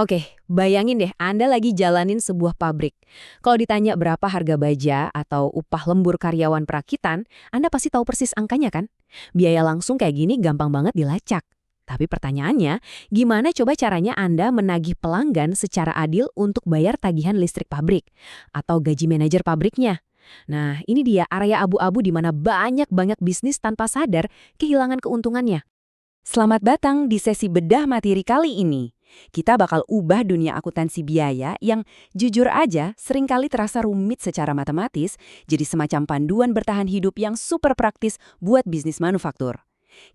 Oke, bayangin deh Anda lagi jalanin sebuah pabrik. Kalau ditanya berapa harga baja atau upah lembur karyawan perakitan, Anda pasti tahu persis angkanya kan? Biaya langsung kayak gini gampang banget dilacak. Tapi pertanyaannya, gimana coba caranya Anda menagih pelanggan secara adil untuk bayar tagihan listrik pabrik? Atau gaji manajer pabriknya? Nah, ini dia area abu-abu di mana banyak bisnis tanpa sadar kehilangan keuntungannya. Selamat datang di sesi bedah materi kali ini. Kita bakal ubah dunia akuntansi biaya yang jujur aja seringkali terasa rumit secara matematis jadi semacam panduan bertahan hidup yang super praktis buat bisnis manufaktur.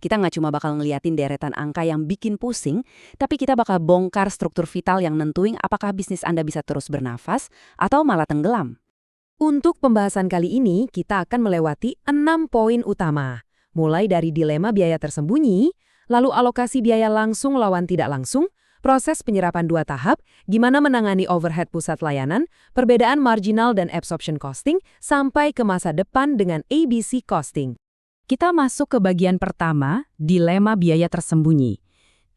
Kita nggak cuma bakal ngeliatin deretan angka yang bikin pusing, tapi kita bakal bongkar struktur vital yang nentuin apakah bisnis Anda bisa terus bernafas atau malah tenggelam. Untuk pembahasan kali ini, kita akan melewati 6 poin utama. Mulai dari dilema biaya tersembunyi, lalu alokasi biaya langsung lawan tidak langsung, proses penyerapan 2 tahap, gimana menangani overhead pusat layanan, perbedaan marginal dan absorption costing, sampai ke masa depan dengan ABC costing. Kita masuk ke bagian pertama, dilema biaya tersembunyi.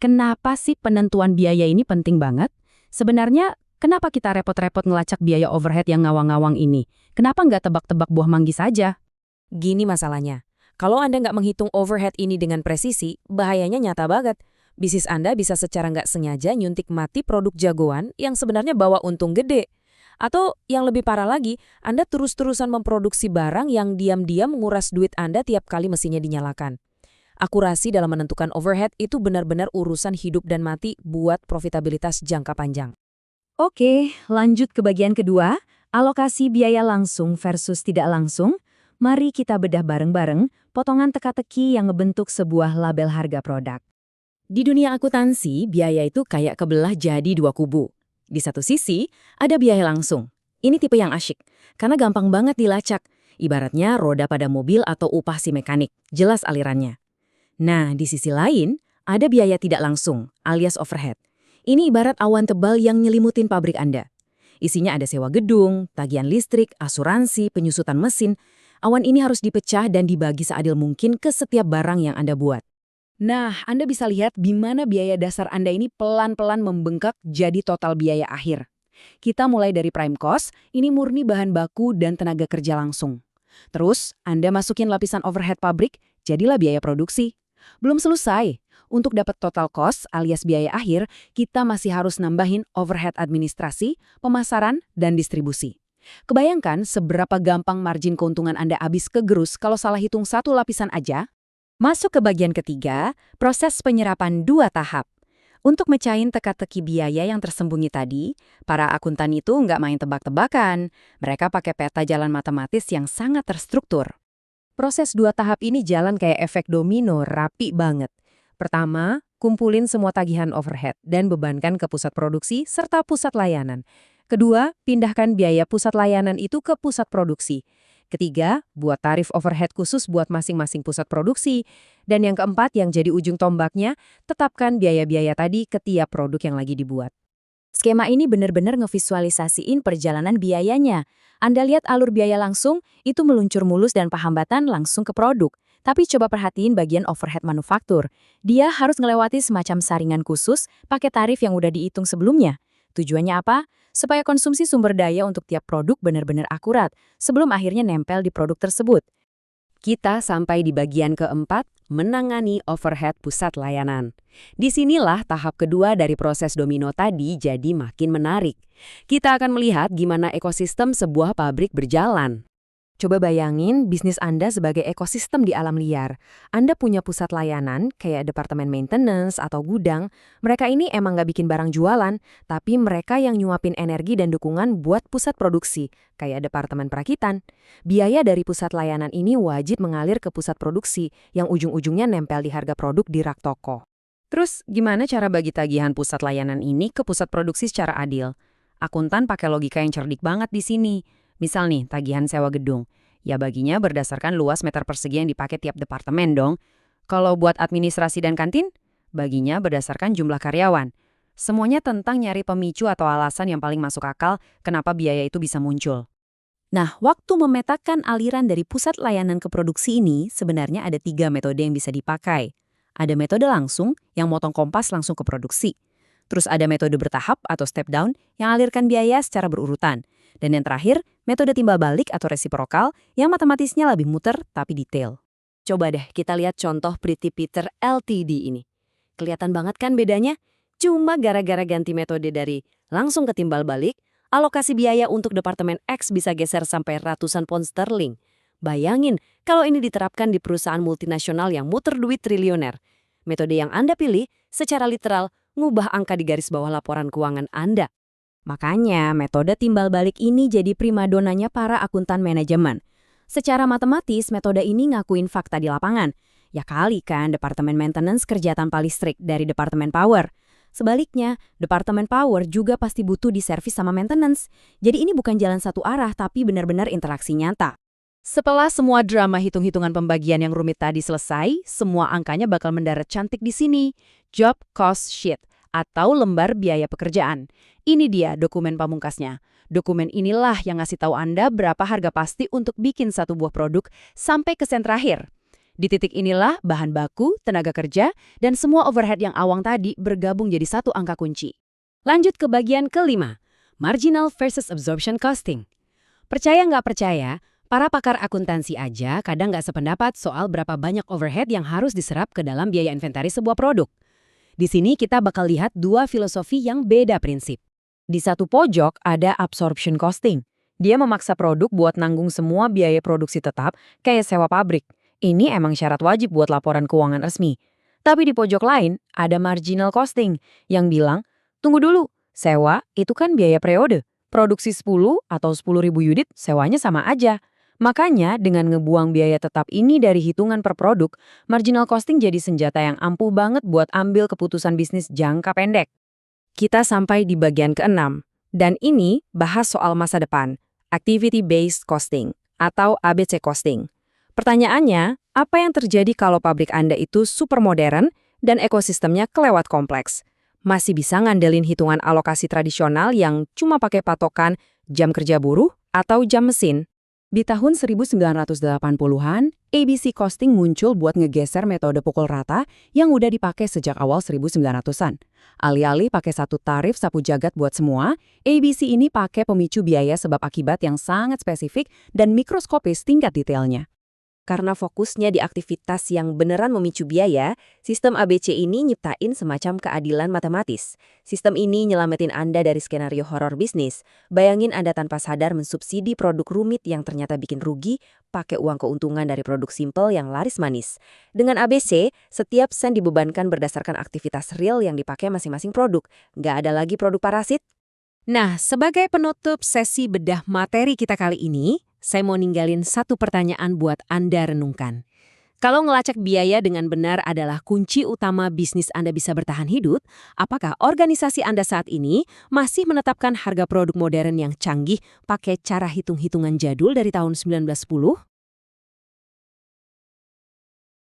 Kenapa sih penentuan biaya ini penting banget? Sebenarnya, kenapa kita repot-repot ngelacak biaya overhead yang ngawang-ngawang ini? Kenapa nggak tebak-tebak buah manggis saja? Gini masalahnya, kalau Anda nggak menghitung overhead ini dengan presisi, bahayanya nyata banget. Bisnis Anda bisa secara nggak sengaja nyuntik mati produk jagoan yang sebenarnya bawa untung gede. Atau yang lebih parah lagi, Anda terus-terusan memproduksi barang yang diam-diam menguras duit Anda tiap kali mesinnya dinyalakan. Akurasi dalam menentukan overhead itu benar-benar urusan hidup dan mati buat profitabilitas jangka panjang. Oke, lanjut ke bagian kedua, alokasi biaya langsung versus tidak langsung. Mari kita bedah bareng-bareng potongan teka-teki yang ngebentuk sebuah label harga produk. Di dunia akuntansi, biaya itu kayak kebelah jadi 2 kubu. Di satu sisi, ada biaya langsung. Ini tipe yang asyik, karena gampang banget dilacak. Ibaratnya roda pada mobil atau upah si mekanik, jelas alirannya. Nah, di sisi lain, ada biaya tidak langsung, alias overhead. Ini ibarat awan tebal yang nyelimutin pabrik Anda. Isinya ada sewa gedung, tagihan listrik, asuransi, penyusutan mesin. Awan ini harus dipecah dan dibagi seadil mungkin ke setiap barang yang Anda buat. Nah, Anda bisa lihat di mana biaya dasar Anda ini pelan-pelan membengkak jadi total biaya akhir. Kita mulai dari prime cost, ini murni bahan baku dan tenaga kerja langsung. Terus, Anda masukin lapisan overhead pabrik, jadilah biaya produksi. Belum selesai. Untuk dapat total cost alias biaya akhir, kita masih harus nambahin overhead administrasi, pemasaran, dan distribusi. Kebayangkan seberapa gampang margin keuntungan Anda habis kegerus kalau salah hitung satu lapisan aja? Masuk ke bagian ketiga, proses penyerapan 2 tahap. Untuk mecahin teka-teki biaya yang tersembunyi tadi, para akuntan itu nggak main tebak-tebakan. Mereka pakai peta jalan matematis yang sangat terstruktur. Proses 2 tahap ini jalan kayak efek domino, rapi banget. Pertama, kumpulin semua tagihan overhead dan bebankan ke pusat produksi serta pusat layanan. Kedua, pindahkan biaya pusat layanan itu ke pusat produksi. Ketiga, buat tarif overhead khusus buat masing-masing pusat produksi. Dan yang keempat yang jadi ujung tombaknya, tetapkan biaya-biaya tadi ke tiap produk yang lagi dibuat. Skema ini benar-benar ngevisualisasiin perjalanan biayanya. Anda lihat alur biaya langsung, itu meluncur mulus dan hambatan langsung ke produk. Tapi coba perhatiin bagian overhead manufaktur. Dia harus ngelewati semacam saringan khusus pakai tarif yang udah dihitung sebelumnya. Tujuannya apa? Supaya konsumsi sumber daya untuk tiap produk benar-benar akurat sebelum akhirnya nempel di produk tersebut. Kita sampai di bagian keempat, menangani overhead pusat layanan. Disinilah tahap kedua dari proses domino tadi jadi makin menarik. Kita akan melihat gimana ekosistem sebuah pabrik berjalan. Coba bayangin bisnis Anda sebagai ekosistem di alam liar. Anda punya pusat layanan, kayak departemen maintenance atau gudang. Mereka ini emang nggak bikin barang jualan, tapi mereka yang nyuapin energi dan dukungan buat pusat produksi, kayak departemen perakitan. Biaya dari pusat layanan ini wajib mengalir ke pusat produksi, yang ujung-ujungnya nempel di harga produk di rak toko. Terus, gimana cara bagi tagihan pusat layanan ini ke pusat produksi secara adil? Akuntan pakai logika yang cerdik banget di sini. Misal nih, tagihan sewa gedung. Ya baginya berdasarkan luas meter persegi yang dipakai tiap departemen dong. Kalau buat administrasi dan kantin, baginya berdasarkan jumlah karyawan. Semuanya tentang nyari pemicu atau alasan yang paling masuk akal kenapa biaya itu bisa muncul. Nah, waktu memetakan aliran dari pusat layanan ke produksi ini, sebenarnya ada 3 metode yang bisa dipakai. Ada metode langsung, yang motong kompas langsung ke produksi. Terus ada metode bertahap atau step down yang alirkan biaya secara berurutan. Dan yang terakhir, metode timbal balik atau resiprokal yang matematisnya lebih muter tapi detail. Coba deh kita lihat contoh Pretty Peter Ltd ini. Kelihatan banget kan bedanya? Cuma gara-gara ganti metode dari langsung ke timbal balik, alokasi biaya untuk Departemen X bisa geser sampai ratusan pound sterling. Bayangin kalau ini diterapkan di perusahaan multinasional yang muter duit triliuner. Metode yang Anda pilih secara literal ngubah angka di garis bawah laporan keuangan Anda. Makanya metode timbal balik ini jadi primadonanya para akuntan manajemen. Secara matematis, metode ini ngakuin fakta di lapangan. Ya kali kan Departemen Maintenance kerja tanpa listrik dari Departemen Power. Sebaliknya, Departemen Power juga pasti butuh diservis sama maintenance. Jadi ini bukan jalan satu arah tapi benar-benar interaksi nyata. Setelah semua drama hitung-hitungan pembagian yang rumit tadi selesai, semua angkanya bakal mendarat cantik di sini. Job cost sheet atau lembar biaya pekerjaan. Ini dia dokumen pamungkasnya. Dokumen inilah yang ngasih tahu Anda berapa harga pasti untuk bikin satu buah produk sampai ke sen terakhir. Di titik inilah bahan baku, tenaga kerja, dan semua overhead yang awang tadi bergabung jadi satu angka kunci. Lanjut ke bagian kelima, marginal versus absorption costing. Percaya nggak percaya, para pakar akuntansi aja kadang nggak sependapat soal berapa banyak overhead yang harus diserap ke dalam biaya inventaris sebuah produk. Di sini kita bakal lihat dua filosofi yang beda prinsip. Di satu pojok ada absorption costing. Dia memaksa produk buat nanggung semua biaya produksi tetap kayak sewa pabrik. Ini emang syarat wajib buat laporan keuangan resmi. Tapi di pojok lain ada marginal costing yang bilang, tunggu dulu, sewa itu kan biaya periode. Produksi 10 atau 10.000 unit sewanya sama aja. Makanya dengan ngebuang biaya tetap ini dari hitungan per produk, marginal costing jadi senjata yang ampuh banget buat ambil keputusan bisnis jangka pendek. Kita sampai di bagian keenam, dan ini bahas soal masa depan, activity-based costing atau ABC costing. Pertanyaannya, apa yang terjadi kalau pabrik Anda itu super modern dan ekosistemnya kelewat kompleks? Masih bisa ngandelin hitungan alokasi tradisional yang cuma pakai patokan jam kerja buruh atau jam mesin? Di tahun 1980-an, ABC costing muncul buat ngegeser metode pukul rata yang udah dipakai sejak awal 1900-an. Alih-alih pakai satu tarif sapu jagat buat semua, ABC ini pakai pemicu biaya sebab akibat yang sangat spesifik dan mikroskopis tingkat detailnya. Karena fokusnya di aktivitas yang beneran memicu biaya, sistem ABC ini nyiptain semacam keadilan matematis. Sistem ini nyelamatin Anda dari skenario horor bisnis. Bayangin Anda tanpa sadar mensubsidi produk rumit yang ternyata bikin rugi, pakai uang keuntungan dari produk simple yang laris manis. Dengan ABC, setiap sen dibebankan berdasarkan aktivitas real yang dipakai masing-masing produk. Nggak ada lagi produk parasit. Nah, sebagai penutup sesi bedah materi kita kali ini, saya mau ninggalin satu pertanyaan buat Anda renungkan. Kalau ngelacak biaya dengan benar adalah kunci utama bisnis Anda bisa bertahan hidup, apakah organisasi Anda saat ini masih menetapkan harga produk modern yang canggih pakai cara hitung-hitungan jadul dari tahun 1910?